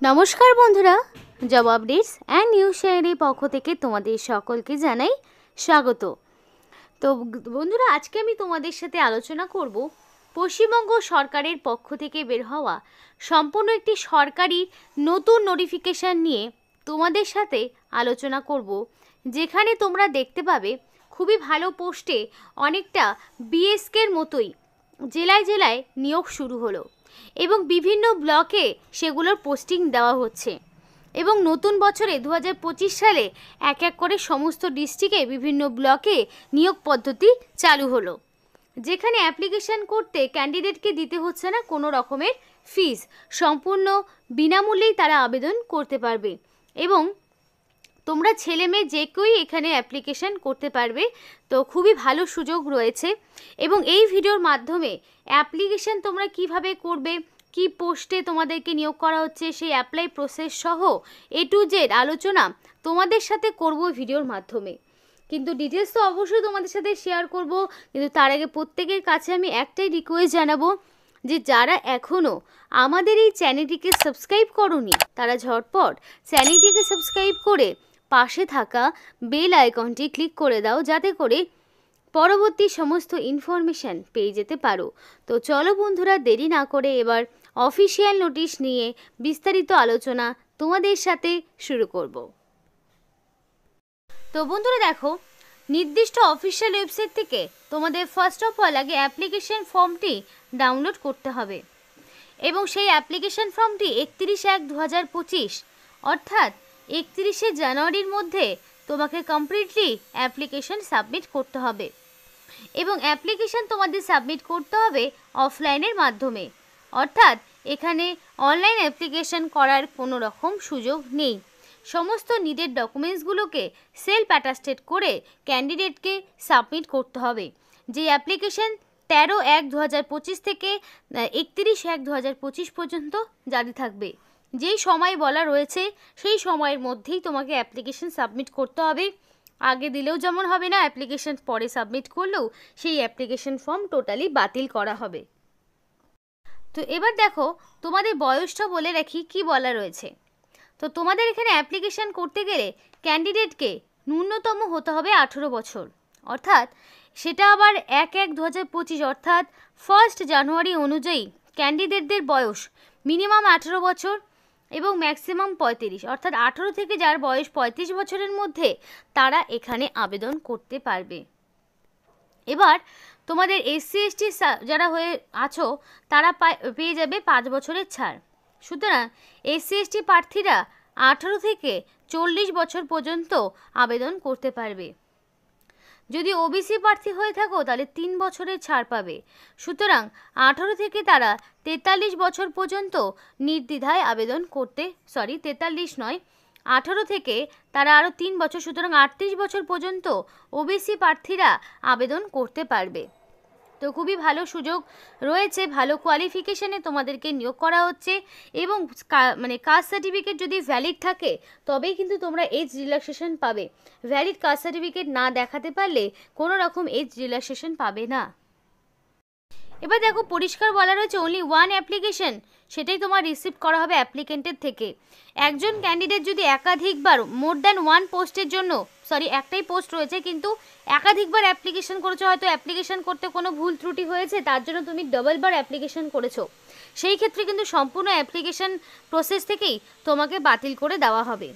নমস্কার বন্ধুরা, job updates and news চ্যানেলের পক্ষ থেকে তোমাদের সকলকে জানাই স্বাগত। তো বন্ধুরা, আজকে আমি তোমাদের সাথে আলোচনা করব পশ্চিমবঙ্গ সরকারের পক্ষ থেকে বের হওয়া সম্পূর্ণ একটি সরকারি নতুন নোটিফিকেশান নিয়ে তোমাদের সাথে আলোচনা করব, যেখানে তোমরা দেখতে পাবে খুবই ভালো পোস্টে অনেকটা বিএসকের মতোই জেলায় জেলায় নিয়োগ শুরু হলো এবং বিভিন্ন ব্লকে সেগুলোর পোস্টিং দেওয়া হচ্ছে। এবং নতুন বছরে 2025 সালে এক এক করে সমস্ত ডিস্ট্রিক্টে বিভিন্ন ব্লকে নিয়োগ পদ্ধতি চালু হলো, যেখানে অ্যাপ্লিকেশান করতে ক্যান্ডিডেটকে দিতে হচ্ছে না কোনো রকমের ফিস, সম্পূর্ণ বিনামূল্যেই তারা আবেদন করতে পারবে এবং তোমরা ছেলে মেয়ে যে কেউই এখানে অ্যাপ্লিকেশান করতে পারবে। তো খুবই ভালো সুযোগ রয়েছে এবং এই ভিডিওর মাধ্যমে অ্যাপ্লিকেশান তোমরা কিভাবে করবে, কি পোস্টে তোমাদেরকে নিয়োগ করা হচ্ছে, সেই অ্যাপ্লাই প্রসেস সহ A to Z আলোচনা তোমাদের সাথে করব ভিডিওর মাধ্যমে। কিন্তু ডিটেলস তো অবশ্যই তোমাদের সাথে শেয়ার করব, কিন্তু তার আগে প্রত্যেকের কাছে আমি একটাই রিকোয়েস্ট জানাবো যে যারা এখনও আমাদের এই চ্যানেলটিকে সাবস্ক্রাইব করোনি তারা ঝটপট চ্যানেলটিকে সাবস্ক্রাইব করে পাশে থাকা বেল আইকনটি ক্লিক করে দাও, যাতে করে পরবর্তী সমস্ত ইনফরমেশান পেয়ে যেতে পারো। তো চলো বন্ধুরা, দেরি না করে এবার অফিসিয়াল নোটিশ নিয়ে বিস্তারিত আলোচনা তোমাদের সাথে শুরু করব। তো বন্ধুরা দেখো, নির্দিষ্ট অফিসিয়াল ওয়েবসাইট থেকে তোমাদের ফার্স্ট অফ অল আগে অ্যাপ্লিকেশন ফর্মটি ডাউনলোড করতে হবে এবং সেই অ্যাপ্লিকেশন ফর্মটি 31/1/2025 অর্থাৎ 31শে জানুয়ারির মধ্যে তোমাকে কমপ্লিটলি অ্যাপ্লিকেশন সাবমিট করতে হবে এবং অ্যাপ্লিকেশন তোমাদের সাবমিট করতে হবে অফলাইনের মাধ্যমে, অর্থাৎ এখানে অনলাইন অ্যাপ্লিকেশন করার কোনো রকম সুযোগ নেই। সমস্ত নিডেড ডকুমেন্টসগুলোকে সেলফ অ্যাটাস্টেড করে ক্যান্ডিডেটকে সাবমিট করতে হবে। যে অ্যাপ্লিকেশন 13/1/2025 থেকে 31/1/2025 পর্যন্ত জারি থাকবে। যেই সময় বলা রয়েছে সেই সময়ের মধ্যেই তোমাকে অ্যাপ্লিকেশন সাবমিট করতে হবে। আগে দিলেও যেমন হবে না, অ্যাপ্লিকেশন পরে সাবমিট করলেও সেই অ্যাপ্লিকেশন ফর্ম টোটালি বাতিল করা হবে। তো এবার দেখো, তোমাদের বয়সটা বলে রাখি কি বলা রয়েছে। তো তোমাদের এখানে অ্যাপ্লিকেশন করতে গেলে ক্যান্ডিডেটকে ন্যূনতম হতে হবে 18 বছর, অর্থাৎ সেটা আবার 1/1/2025 অর্থাৎ 1 জানুয়ারি অনুযায়ী ক্যান্ডিডেটদের বয়স মিনিমাম 18 বছর এবং ম্যাক্সিমাম 35, অর্থাৎ 18 থেকে যার বয়স 35 বছরের মধ্যে তারা এখানে আবেদন করতে পারবে। এবার তোমাদের SC ST যারা হয়ে আছো তারা পেয়ে যাবে 5 বছরের ছাড়। সুতরাং SC ST প্রার্থীরা 18 থেকে 40 বছর পর্যন্ত আবেদন করতে পারবে। যদি OBC প্রার্থী হয়ে থাকো তাহলে 3 বছরের ছাড় পাবে। সুতরাং 18 থেকে তারা 43 বছর পর্যন্ত নির্দ্বিধায় আবেদন করতে, 43 নয়, 18 থেকে তারা আরও 3 বছর, সুতরাং 38 বছর পর্যন্ত OBC প্রার্থীরা আবেদন করতে পারবে। তো খুবই ভালো সুযোগ রয়েছে, ভালো কোয়ালিফিকেশানে তোমাদেরকে নিয়োগ করা হচ্ছে এবং কাস্ট সার্টিফিকেট যদি ভ্যালিড থাকে তবেই কিন্তু তোমরা এজ রিল্যাক্সেশন পাবে। ভ্যালিড কাস্ট সার্টিফিকেট না দেখাতে পারলে কোনো রকম এজ রিল্যাক্সেশন পাবে না। এবার দেখো, পরিষ্কার বলা রয়েছে অনলি ওয়ান অ্যাপ্লিকেশন, সেটাই তোমার রিসিভ করা হবে অ্যাপ্লিকেন্টের থেকে। একজন ক্যান্ডিডেট যদি একাধিকবার মোর দ্যান ওয়ান পোস্টের জন্য, একটাই পোস্ট রয়েছে কিন্তু একাধিকবার অ্যাপ্লিকেশন করেছো, হয়তো অ্যাপ্লিকেশন করতে কোনো ভুল ত্রুটি হয়েছে তার জন্য তুমি ডবলবার অ্যাপ্লিকেশন করেছো, সেই ক্ষেত্রে কিন্তু সম্পূর্ণ অ্যাপ্লিকেশন প্রসেস থেকেই তোমাকে বাতিল করে দেওয়া হবে।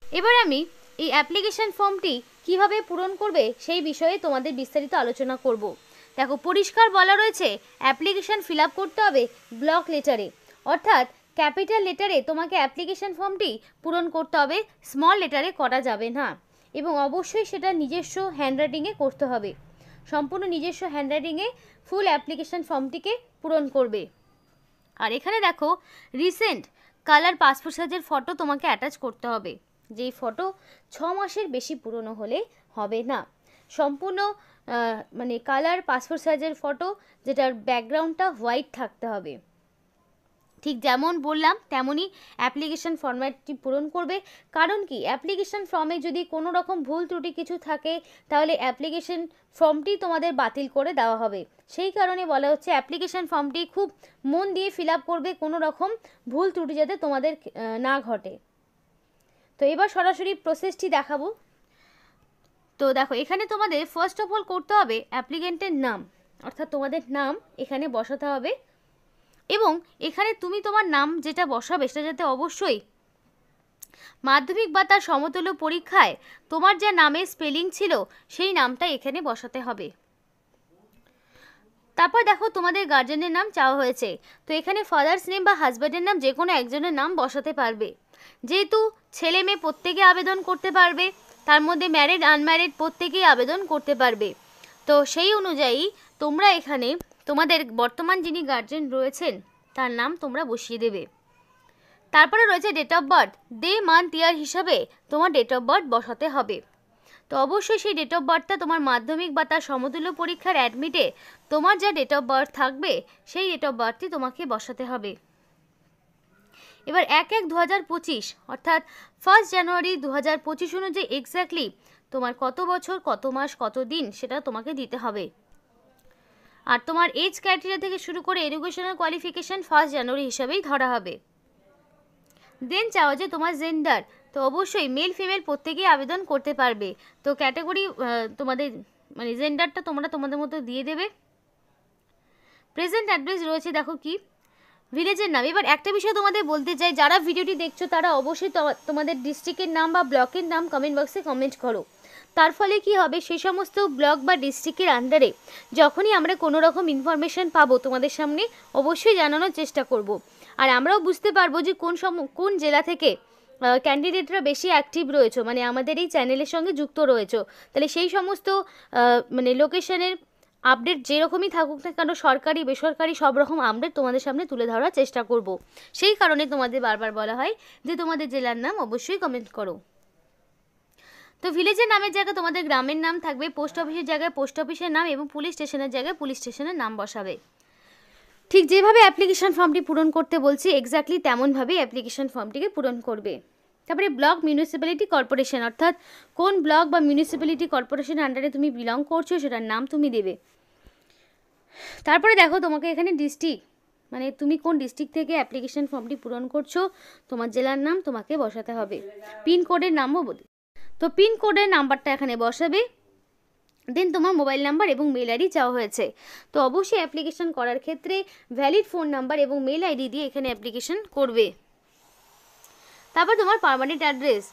এবার আমি এই অ্যাপ্লিকেশন ফর্মটি কিভাবে পূরণ করবে সেই বিষয়ে তোমাদের বিস্তারিত আলোচনা করব। দেখো, পরিষ্কার বলা রয়েছে অ্যাপ্লিকেশন ফিল আপ করতে হবে ব্লক লেটারে, অর্থাৎ ক্যাপিটাল লেটারে তোমাকে অ্যাপ্লিকেশন ফর্মটি পূরণ করতে হবে, স্মল লেটারে করা যাবে না এবং অবশ্যই সেটা নিজস্ব হ্যান্ডরাইটিংয়ে করতে হবে। সম্পূর্ণ নিজস্ব হ্যান্ডরাইটিংয়ে ফুল অ্যাপ্লিকেশন ফর্মটিকে পূরণ করবে। আর এখানে দেখো, রিসেন্ট কালার পাসপোর্ট সাইজের ফটো তোমাকে অ্যাটাচ করতে হবে, যেই ফটো 6 মাসের বেশি পুরনো হলে হবে না। সম্পূর্ণ কালার পাসপোর্ট সাইজের ফটো, যেটার ব্যাকগ্রাউন্ডটা হোয়াইট থাকতে হবে। ঠিক যেমন বললাম তেমনই অ্যাপ্লিকেশন ফর্ম্যাটটি পূরণ করবে। কারণ কি, অ্যাপ্লিকেশন ফর্মে যদি কোনো রকম ভুল ত্রুটি কিছু থাকে তাহলে অ্যাপ্লিকেশন ফর্মটি তোমাদের বাতিল করে দেওয়া হবে। সেই কারণে বলা হচ্ছে অ্যাপ্লিকেশন ফর্মটি খুব মন দিয়ে ফিল আপ করবে, কোনো রকম ভুল ত্রুটি যাতে তোমাদের না ঘটে। তো এবার সরাসরি প্রসেসটি দেখাবো। তো দেখো, এখানে তোমাদের ফার্স্ট অফ অল করতে হবে অ্যাপ্লিকেন্টের নাম, অর্থাৎ তোমাদের নাম এখানে বসাতে হবে। এবং এখানে তুমি তোমার নাম যেটা বসাবে সেটা যাতে অবশ্যই মাধ্যমিক বা তার সমতুল্য পরীক্ষায় তোমার যা নামের স্পেলিং ছিল সেই নামটা এখানে বসাতে হবে। তারপর দেখো, তোমাদের গার্জেনের নাম চাওয়া হয়েছে। তো এখানে ফাদার্স নেম বা হাজব্যান্ডের নাম যে কোনো একজনের নাম বসাতে পারবে। যেহেতু ছেলে মেয়ে প্রত্যেকে আবেদন করতে পারবে, তার মধ্যে ম্যারিড আনম্যারিড প্রত্যেকেই আবেদন করতে পারবে। তো সেই অনুযায়ী তোমরা এখানে তোমাদের বর্তমান যিনি গার্জেন রয়েছেন তার নাম তোমরা বসিয়ে দেবে। তারপরে রয়েছে date of birth, day month year হিসাবে তোমার ডেট অফ বার্থ বসাতে হবে। তো অবশ্যই সেই ডেট অফ বার্থটা তোমার মাধ্যমিক বা তার সমতুল্য পরীক্ষার অ্যাডমিটে তোমার যা ডেট অফ বার্থ থাকবে সেই ডেট অফ বার্থটি তোমাকে বসাতে হবে। এবার 1/1/2025 অর্থাৎ 1 জানুয়ারি 2025 অনুযায়ী এক্স্যাক্টলি তোমার কত বছর, কত মাস, কত দিন সেটা তোমাকে দিতে হবে। আর তোমার এজ ক্রাইটেরিয়া থেকে শুরু করে এডুকেশনাল কোয়ালিফিকেশন 1 জানুয়ারি হিসাবেই ধরা হবে। দেন চাওয়া যে তোমার জেন্ডার, তো অবশ্যই মেল ফিমেল প্রত্যেকেই আবেদন করতে পারবে। তো ক্যাটাগরি তোমাদের মানে জেন্ডারটা তোমরা তোমাদের মতো দিয়ে দেবে। প্রেজেন্ট অ্যাড্রেস রয়েছে দেখো কি, ভিলেজের নাম। এবার একটা বিষয় তোমাদের বলতে চাই, যারা ভিডিওটি দেখছো তারা অবশ্যই তোমাদের ডিস্ট্রিক্টের নাম বা ব্লকের নাম কমেন্ট বক্সে কমেন্ট করো। তার ফলে কি হবে, সেই সমস্ত ব্লক বা ডিস্ট্রিক্টের আন্ডারে যখনই আমরা কোনো রকম ইনফরমেশন পাবো তোমাদের সামনে অবশ্যই জানানোর চেষ্টা করব। আর আমরাও বুঝতে পারবো যে কোন জেলা থেকে ক্যান্ডিডেটরা বেশি অ্যাক্টিভ রয়েছে, মানে আমাদের এই চ্যানেলের সঙ্গে যুক্ত রয়েছে। তাহলে সেই সমস্ত মানে লোকেশনের আপডেট যেরকমই থাকুক না কেন, সরকারি বেসরকারি সব রকম আপডেট তোমাদের সামনে তুলে ধরার চেষ্টা করব। সেই কারণে তোমাদের বারবার বলা হয় যে তোমাদের জেলার নাম অবশ্যই কমেন্ট করো। তো ভিলেজের নামের জায়গায় তোমাদের গ্রামের নাম থাকবে, পোস্ট অফিসের জায়গায় পোস্ট অফিসের নাম এবং পুলিশ স্টেশনের জায়গায় পুলিশ স্টেশনের নাম বসাবে। ঠিক যেভাবে অ্যাপ্লিকেশন ফর্মটি পূরণ করতে বলছি এক্স্যাক্টলি তেমনভাবেই অ্যাপ্লিকেশন ফর্মটিকে পূরণ করবে। তারপরে ব্লক মিউনিসিপ্যালিটি কর্পোরেশন, অর্থাৎ কোন ব্লক বা মিউনিসিপ্যালিটি কর্পোরেশনের আন্ডারে তুমি বিলং করছো সেটার নাম তুমি দেবে। তারপরে দেখো, তোমাকে এখানে ডিস্ট্রিক্ট মানে তুমি কোন ডিস্ট্রিক্ট থেকে অ্যাপ্লিকেশন ফর্মটি পূরণ করছো তোমার জেলার নাম তোমাকে বসাতে হবে। পিনকোডের নামও বলি, তো পিনকোডের নাম্বারটা এখানে বসাবে। দেন তোমার মোবাইল নাম্বার এবং মেল আইডি চাওয়া হয়েছে। তো অবশ্যই অ্যাপ্লিকেশন করার ক্ষেত্রে ভ্যালিড ফোন নাম্বার এবং মেল আইডি দিয়ে এখানে অ্যাপ্লিকেশন করবে। তারপর তোমার পার্মানেন্ট অ্যাড্রেস,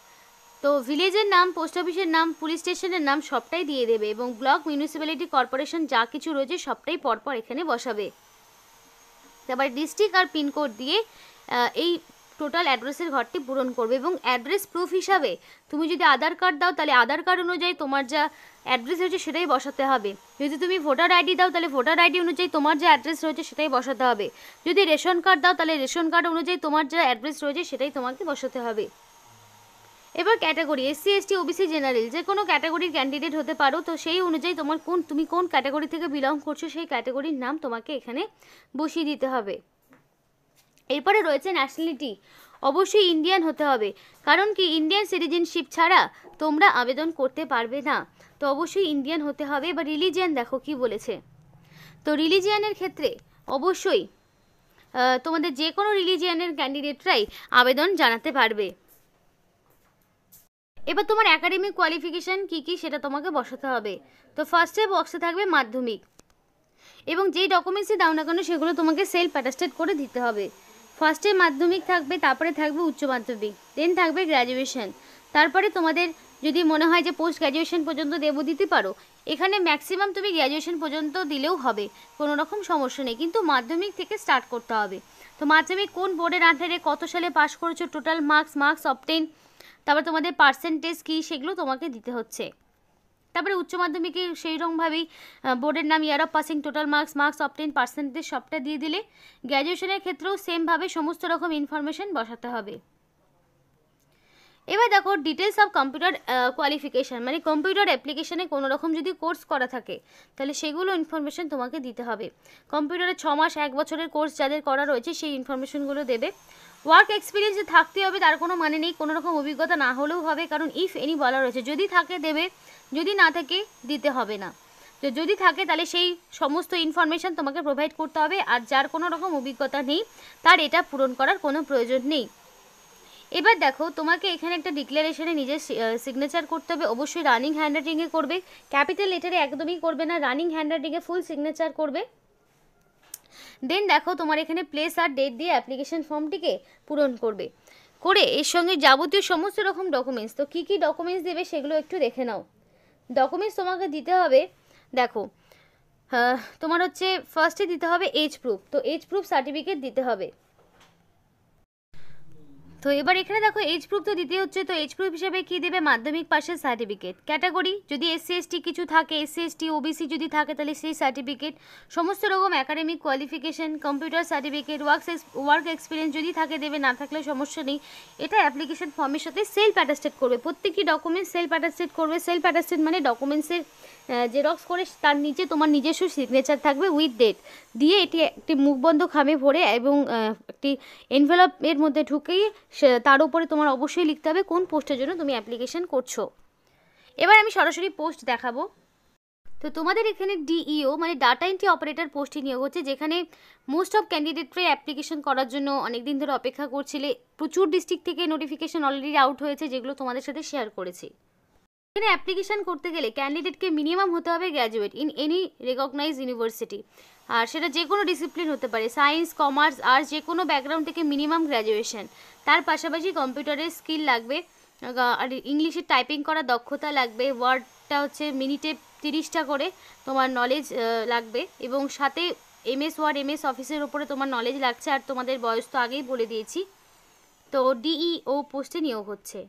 তো ভিলেজের নাম, পোস্ট অফিসের নাম, পুলিশ স্টেশনের নাম সবটাই দিয়ে দেবে এবং ব্লক মিউনিসিপ্যালিটি কর্পোরেশন যা কিছু রয়েছে সবটাই পরপর এখানে বসাবে। তারপরে ডিস্ট্রিক্ট আর পিনকোড দিয়ে এই টোটাল অ্যাড্রেসের ঘরটি পূরণ করবে। এবং অ্যাড্রেস প্রুফ হিসাবে তুমি যদি আধার কার্ড দাও তাহলে আধার কার্ড অনুযায়ী তোমার যা অ্যাড্রেস রয়েছে সেটাই বসাতে হবে। যদি তুমি ভোটার আইডি দাও তাহলে ভোটার আইডি অনুযায়ী তোমার যা অ্যাড্রেস রয়েছে সেটাই বসাতে হবে। যদি রেশন কার্ড দাও তাহলে রেশন কার্ড অনুযায়ী তোমার যা অ্যাড্রেস রয়েছে সেটাই তোমাকে বসাতে হবে। এবার category, SC ST OBC general যে কোনো ক্যাটাগরির ক্যান্ডিডেট হতে পারো। তো সেই অনুযায়ী তুমি কোন ক্যাটাগরি থেকে বিলং করছো সেই ক্যাটাগরির নাম তোমাকে এখানে বসিয়ে দিতে হবে। এরপরে রয়েছে ন্যাশনালিটি, অবশ্যই ইন্ডিয়ান হতে হবে। কারণ কি, ইন্ডিয়ান সিটিজেনশিপ ছাড়া তোমরা আবেদন করতে পারবে না। তো অবশ্যই ইন্ডিয়ান হতে হবে। এবার রিলিজিয়ান দেখো কি বলেছে। তো রিলিজিয়ানের ক্ষেত্রে অবশ্যই তোমাদের যে কোনো রিলিজিয়ানের ক্যান্ডিডেটরাই আবেদন জানাতে পারবে। এবার তোমার একাডেমিক কোয়ালিফিকেশান কী কী সেটা তোমাকে বসাতে হবে। তো ফার্স্টে বক্সে থাকবে মাধ্যমিক এবং যেই ডকুমেন্টসই দাও না কেন সেগুলো তোমাকে সেলফ অ্যাটাস্টেড করে দিতে হবে। ফার্স্টে মাধ্যমিক থাকবে, তারপরে থাকবে উচ্চ মাধ্যমিক, দেন থাকবে গ্র্যাজুয়েশন। তারপরে তোমাদের যদি মনে হয় যে পোস্ট গ্র্যাজুয়েশন পর্যন্ত দিতে পারো, এখানে ম্যাক্সিমাম তুমি গ্র্যাজুয়েশন পর্যন্ত দিলেও হবে, কোনো রকম সমস্যা নেই, কিন্তু মাধ্যমিক থেকে স্টার্ট করতে হবে। তো মাধ্যমিক কোন বোর্ডের আন্ডারে কত সালে পাস করেছো, টোটাল মার্কস অবটেন, তারপর তোমাদের পার্সেন্টেজ কী সেগুলো তোমাকে দিতে হচ্ছে। তারপরে উচ্চ মাধ্যমিকে সেই রকমভাবেই বোর্ডের নাম, year of passing, total marks obtain, percentage সবটা দিয়ে দিলে। গ্র্যাজুয়েশনের ক্ষেত্রেও সেমভাবে সমস্ত রকম ইনফরমেশন বসাতে হবে। এবার দেখো ডিটেলস অফ কম্পিউটার কোয়ালিফিকেশান, মানে কম্পিউটার অ্যাপ্লিকেশানে কোনো রকম যদি কোর্স করা থাকে তাহলে সেগুলো ইনফরমেশন তোমাকে দিতে হবে। কম্পিউটারে 6 মাস 1 বছরের কোর্স যাদের করা রয়েছে সেই ইনফরমেশনগুলো দেবে। ওয়ার্ক এক্সপিরিয়েন্স যে থাকতে হবে তার কোনো মানে নেই, কোনো রকম অভিজ্ঞতা না হলেও হবে, কারণ ইফ এনি বলা রয়েছে, যদি থাকে দেবে, যদি না থাকে দিতে হবে না। তো যদি থাকে তাহলে সেই সমস্ত ইনফরমেশান তোমাকে প্রোভাইড করতে হবে, আর যার কোনো রকম অভিজ্ঞতা নেই তার এটা পূরণ করার কোনো প্রয়োজন নেই। এবার দেখো তোমাকে এখানে একটা ডিক্লারেশনে নিজের সিগনেচার করতে হবে, অবশ্যই রানিং হ্যান্ডরাইটিংয়ে করবে, ক্যাপিটাল লেটারে একদমই করবে না, রানিং হ্যান্ডরাইটিংয়ে ফুল সিগনেচার করবে। দেন দেখো তোমার এখানে প্লেস আর ডেট দিয়ে অ্যাপ্লিকেশন ফর্মটিকে পূরণ করবে, করে এর সঙ্গে যাবতীয় সমস্ত রকম ডকুমেন্টস, তো কী কী ডকুমেন্টস দেবে সেগুলো একটু দেখে নাও। ডকুমেন্টস তোমাকে দিতে হবে, দেখো তোমার হচ্ছে ফার্স্টে দিতে হবে এজ প্রুফ, তো এজ প্রুফ সার্টিফিকেট দিতে হবে। তো এবার এখানে দেখো এজ প্রুফ তো দিতে হচ্ছে, তো এজ প্রুফ হিসেবে কী দেবে, মাধ্যমিক পাশের সার্টিফিকেট, ক্যাটাগরি যদি SC ST কিছু থাকে, SC ST OBC যদি থাকে তাহলে সেই সার্টিফিকেট, সমস্ত রকম academic qualification, computer certificate, work experience যদি থাকে দেবে, না থাকলে সমস্যা নেই। এটা অ্যাপ্লিকেশন ফর্মের সাথে সেলফ অ্যাটাস্টেড করবে, প্রত্যেকটি ডকুমেন্টস সেলফ অ্যাটাস্টেড করবে। সেলফ অ্যাটাস্টেড মানে ডকুমেন্টসের জেরক্স করে তার নিচে তোমার নিজস্ব সিগনেচার থাকবে উইথ ডেট দিয়ে, এটি একটি মুখবন্ধ খামে ভরে এবং একটি এনভেলপের মধ্যে ঢুকিয়ে তার উপরে তোমার অবশ্যই লিখতে হবে কোন পোস্টের জন্য তুমি অ্যাপ্লিকেশন করছো। এবার আমি সরাসরি পোস্ট দেখাবো। তো তোমাদের এখানে DEO মানে ডাটা এন্ট্রি অপারেটর পোস্টে নিয়োগ হচ্ছে, যেখানে মোস্ট অফ ক্যান্ডিডেটরাই অ্যাপ্লিকেশন করার জন্য অনেক দিন ধরে অপেক্ষা করছিলে। প্রচুর ডিস্ট্রিক্ট থেকে নোটিফিকেশন অলরেডি আউট হয়েছে, যেগুলো তোমাদের সাথে শেয়ার করেছি। এখানে অ্যাপ্লিকেশন করতে গেলে ক্যান্ডিডেটকে মিনিমাম হতে হবে graduate in any recognise university, আর সেটা যে কোনো ডিসিপ্লিন হতে পারে, সায়েন্স, কমার্স, আর্টস, যে কোনো ব্যাকগ্রাউন্ড থেকে মিনিমাম গ্র্যাজুয়েশন। তার পাশাপাশি কম্পিউটারের স্কিল লাগবে, আর ইংলিশে টাইপিং করার দক্ষতা লাগবে, ওয়ার্ডটা হচ্ছে মিনিটে 30টা করে তোমার নলেজ লাগবে, এবং সাথে MS ওয়ার্ড MS অফিসের ওপরে তোমার নলেজ লাগছে, আর তোমাদের বয়স তো আগেই বলে দিয়েছি। তো DEO পোস্টে নিয়োগ হচ্ছে,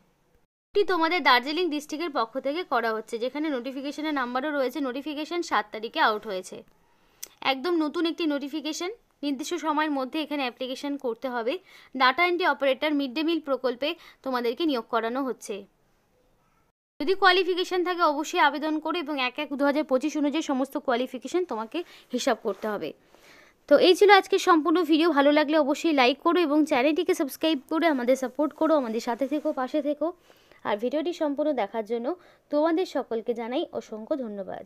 তোমাদের দার্জিলিং ডিস্ট্রিক্টের পক্ষ থেকে করা হচ্ছে, যেখানে নোটিফিকেশনের নাম্বারও রয়েছে। নোটিফিকেশন 7 তারিখে আউট হয়েছে, একদম নতুন একটি নোটিফিকেশন। নির্দিষ্ট সময়ের মধ্যে এখানে অ্যাপ্লিকেশন করতে হবে। Data entry operator mid day meal প্রকল্পে তোমাদেরকে নিয়োগ করানো হচ্ছে। যদি কোয়ালিফিকেশান থাকে অবশ্যই আবেদন করো, এবং 1/1/2025 অনুযায়ী সমস্ত কোয়ালিফিকেশান তোমাকে হিসাব করতে হবে। তো এই ছিল আজকে সম্পূর্ণ ভিডিও। ভালো লাগলে অবশ্যই লাইক করো এবং চ্যানেলটিকে সাবস্ক্রাইব করে আমাদের সাপোর্ট করো, আমাদের সাথে থেকো, পাশে থেকো। আর ভিডিওটি সম্পূর্ণ দেখার জন্য তোমাদের সকলকে জানাই অসংখ্য ধন্যবাদ।